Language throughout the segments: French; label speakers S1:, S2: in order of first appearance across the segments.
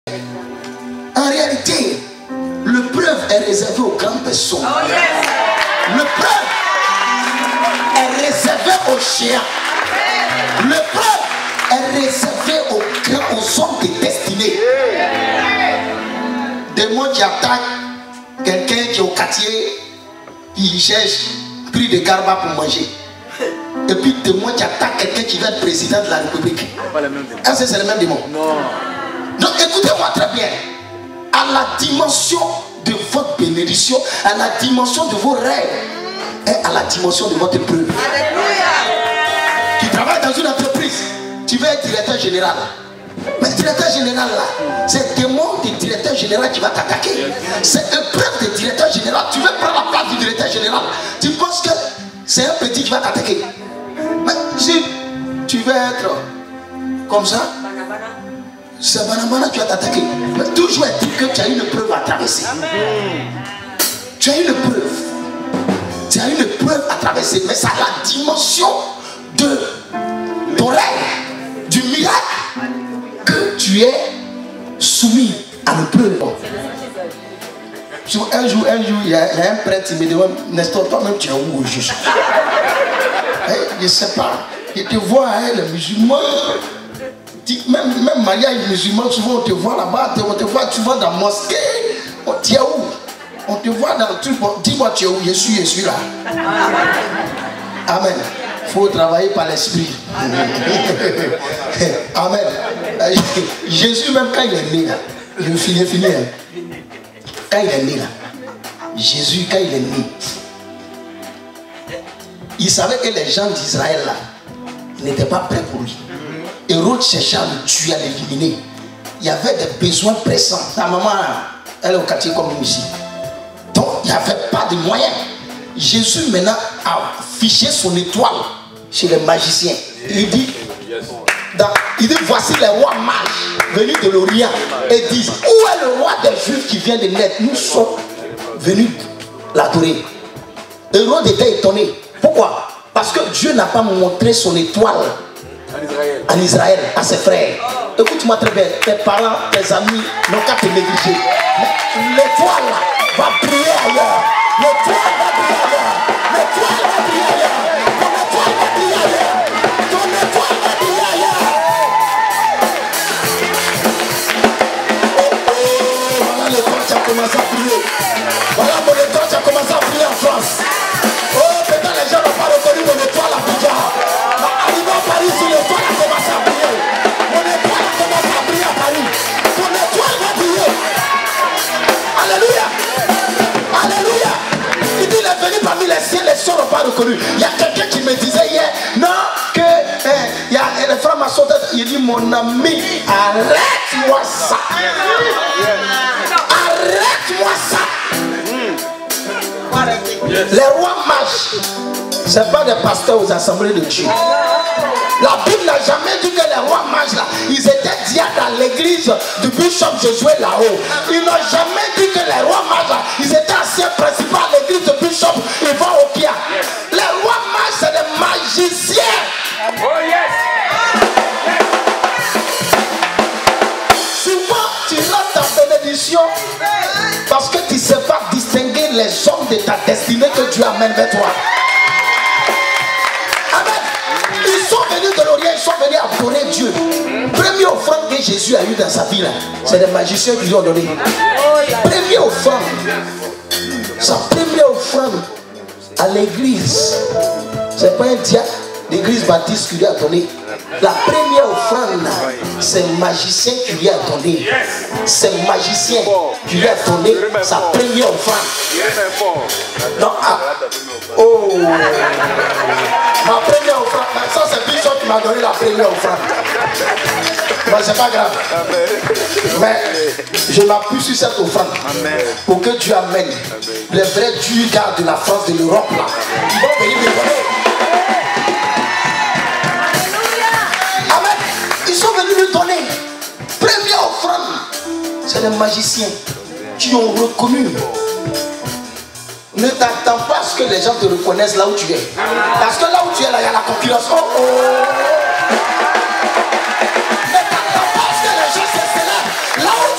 S1: En réalité, le preuve est réservé aux grandes personnes. Le preuve est réservé aux chiens. Le preuve est réservé aux hommes de destinée. Des mots qui attaquent quelqu'un qui est au quartier, qui cherche prix de garba pour manger. Et puis des mots qui attaquent quelqu'un qui va être président de la République. Est-ce que c'est le même démon? Non. Donc écoutez-moi très bien. À la dimension de votre bénédiction, à la dimension de vos rêves et à la dimension de votre preuve. Tu travailles dans une entreprise, tu veux être directeur général. Mais le directeur général là, c'est le démon du directeur général qui va t'attaquer. C'est un preuve de directeur général. Tu veux prendre la place du directeur général. Tu penses que c'est un petit qui va t'attaquer. Mais si tu veux être comme ça, c'est banabana qui va t'attaquer. Mais toujours est-il que tu as une preuve à traverser. Tu as une preuve. Tu as une preuve à traverser. Mais c'est à la dimension de ton rêve, du miracle, que tu es soumis à l'épreuve. Un jour, il y a un prêtre qui me demande, Nestor, toi-même tu es où au juge? Je ne sais pas. Je te vois, les musulmans, même mariage musulman, souvent on te voit là-bas, on te voit souvent dans la mosquée. Tu es où? On te voit dans le truc. Dis-moi, tu es où? Je suis là. Amen. Il faut travailler par l'esprit. Amen. Jésus, même quand il est né là, je finis. Quand il est né là, Jésus, quand il est né, il savait que les gens d'Israël là n'étaient pas prêts pour lui. Hérode cherchait à le tuer, à l'éliminer. Il y avait des besoins pressants. Ta maman, elle est au quartier comme nous ici. Donc, il n'y avait pas de moyens. Jésus maintenant a fiché son étoile chez les magiciens. Il dit, voici les rois mages venus de l'Orient et disent, où est le roi des Juifs qui vient de naître? Nous sommes venus l'adorer. Hérode était étonné. Pourquoi? Parce que Dieu n'a pas montré son étoile en Israël à ses frères. Écoute-moi très bien, tes parents, tes amis n'ont qu'à te négliger. Mais l'étoile va briller ailleurs. L'étoile va briller ailleurs. L'étoile va briller ailleurs. Ton étoile va briller ailleurs. Ton étoile va briller ailleurs. Voilà l'étoile qui a commencé à briller. Voilà mon étoile qui a commencé à briller en France. Oh, peut-être les gens n'ont pas reconnu mon étoile à Abidjan. Mais arrivant à Paris, si l'étoile a commencé à briller, mon étoile a commencé à briller à Paris. Ton étoile va briller. Alléluia. Alléluia. Il dit, il est venu parmi les siens, les siens n'ont pas reconnu. Il y a quelqu'un qui me disait hier, non, que il y a les frères maçons, il dit, mon ami, arrête-moi ça. Arrête-moi ça. Les rois mages, ce n'est pas des pasteurs aux assemblées de Dieu. La Bible n'a jamais dit que les rois mages là, ils étaient diacres dans l'église du bishop Josué là-haut. Ils n'ont jamais dit que les rois mages là, ils étaient anciens principaux à l'église du bishop Yvan Okia. Les rois mages, c'est des magiciens. Oh yes. Souvent, tu rates ta bénédiction parce que tu ne sais pas distinguer les hommes de ta destinée que Dieu amène vers toi. Amen. Ils sont venus de l'Orient, ils sont venus adorer Dieu. Première offrande que Jésus a eu dans sa vie là, c'est les magiciens qui lui ont donné. Première offrande. Sa première offrande à l'église. C'est pas un diacre l'église baptiste qui lui a donné. La première offrande, c'est le magicien qui lui a donné. C'est le magicien qui lui a donné sa première offrande. Non, oh, ma première offrande, ça c'est Bishop qui m'a donné la première offrande. Mais c'est pas grave. Mais je m'appuie sur cette offrande pour que Dieu amène les vrais dieux de la France, de l'Europe là. Ils vont venir me donner. Ils sont venus lui donner. Première offrande, c'est les magiciens qui ont reconnu. Ne t'attends pas à ce que les gens te reconnaissent là où tu es. Parce que là où tu es, là, il y a la concurrence. Oh oh. Ne t'attends pas à ce que les gens se célèbrent là où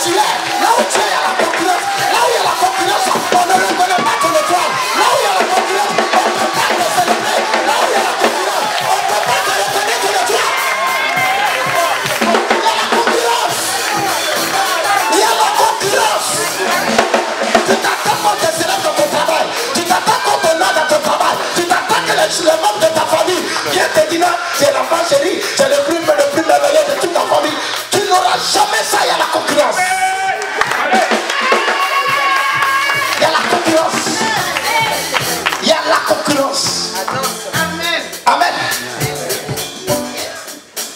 S1: c'est le plus merveilleux de toute ta famille. Tu n'auras jamais ça, il y a la concurrence. Il y a la concurrence. Il y a la concurrence. Amen.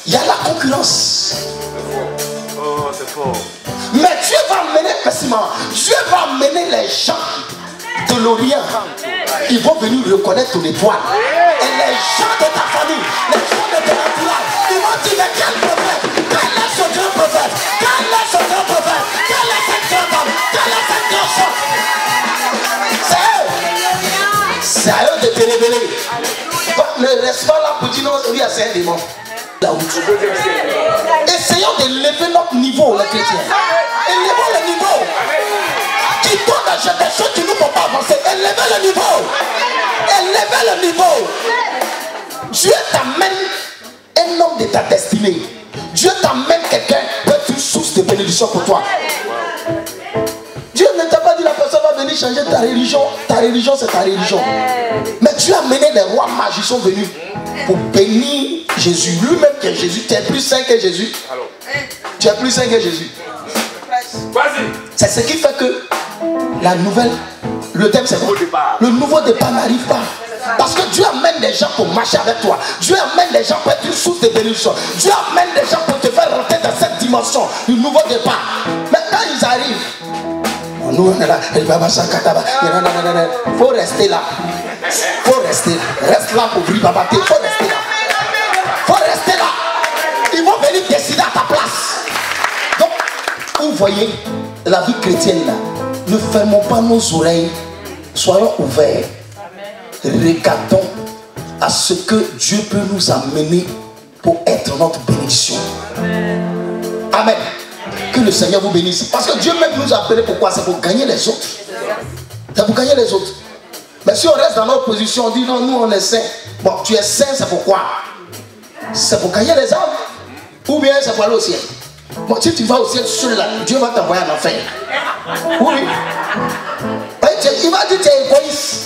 S1: Il y a la concurrence.
S2: Oh, c'est fort.
S1: Mais Dieu va amener, Dieu va amener les gens de l'Orient. Ils vont venir reconnaître ton étoile. Et les gens de ta famille, les gens de ton entourage, ils vont dire, mais quel prophète? Quel est ce grand prophète? Quel est ce grand prophète? Quel est cette grande dame? Quel est cette grande chose? C'est à eux de te révéler. Ne reste pas là pour dire non, oui, c'est un démon. Essayons de lever notre niveau, les chrétiens. Élevons le niveau. Quittons des choses qui ne nous font pas avancer. Élevez le niveau. Élevez le niveau. Dieu t'amène un homme de ta destinée. Dieu t'amène quelqu'un qui peut être une source de bénédiction pour toi. Dieu ne t'a pas dit la personne va venir changer ta religion. Ta religion, c'est ta religion. Mais Dieu a mené les rois mages, ils sont venus pour bénir Jésus. Lui-même qui est Jésus, tu es plus saint que Jésus. Tu es plus saint que Jésus. C'est ce qui fait que la nouvelle, le thème c'est quoi? Le nouveau départ n'arrive pas. Parce que Dieu amène des gens pour marcher avec toi. Dieu amène des gens pour être une source de bénédiction. Dieu amène des gens pour te faire rentrer dans cette dimension du nouveau départ. Mais quand ils arrivent, nous on est là, il faut rester là. Faut rester là. Reste là pour briller Baba. Il faut rester là. Faut rester là. Ils vont venir décider à ta place. Donc, vous voyez, la vie chrétienne là, ne fermons pas nos oreilles. Soyons ouverts. Regardons à ce que Dieu peut nous amener pour être notre bénédiction. Amen. Que le Seigneur vous bénisse. Parce que Dieu même nous a appelés pourquoi? C'est pour gagner les autres. C'est pour gagner les autres. Mais si on reste dans notre position, on dit non, nous on est saints. Bon, tu es saint, c'est pourquoi? C'est pour gagner les âmes. Ou bien c'est pour aller au ciel. Bon, si tu vas au ciel seul là, Dieu va t'envoyer en enfer. Oui. Il va dire tu es égoïste.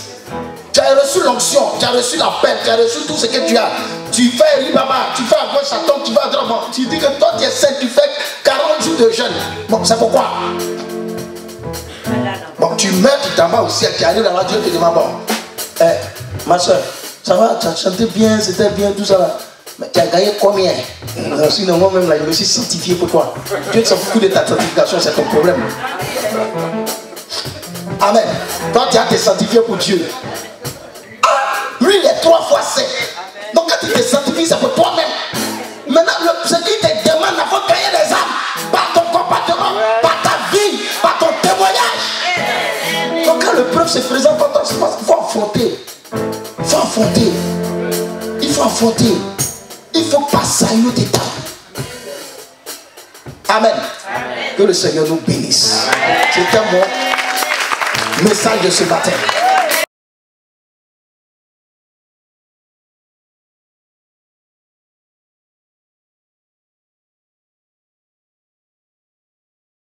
S1: Tu as reçu l'onction, tu as reçu la paix, tu as reçu tout ce que tu as. Tu fais Ribaba, tu fais à gauche, à droite, tu vas à droite. Tu dis que toi tu es saint, tu fais 40 jours de jeûne. Bon, c'est pourquoi? Bon, tu meurs, tu t'en vas au ciel, tu arrives là-bas, Dieu te demande, bon, ma soeur, ça va, tu as chanté bien, c'était bien, tout ça là. Mais tu as gagné combien? Sinon, moi-même là, je me suis sanctifié pour toi. Dieu s'en fout de ta sanctification, c'est ton problème. Amen. Toi, tu as te sanctifié pour Dieu. Lui, il est 3 fois saint. Donc, quand tu te sanctifies, c'est pour toi-même. Maintenant, ce qui te demande, il faut gagner les âmes par ton comportement, par ta vie, par ton témoignage. Donc, quand le preuve se présente, il faut affronter. Il faut affronter. Il faut affronter. Il faut passer à une autre étape. Amen. Que le Seigneur nous bénisse. C'était mon message de ce matin.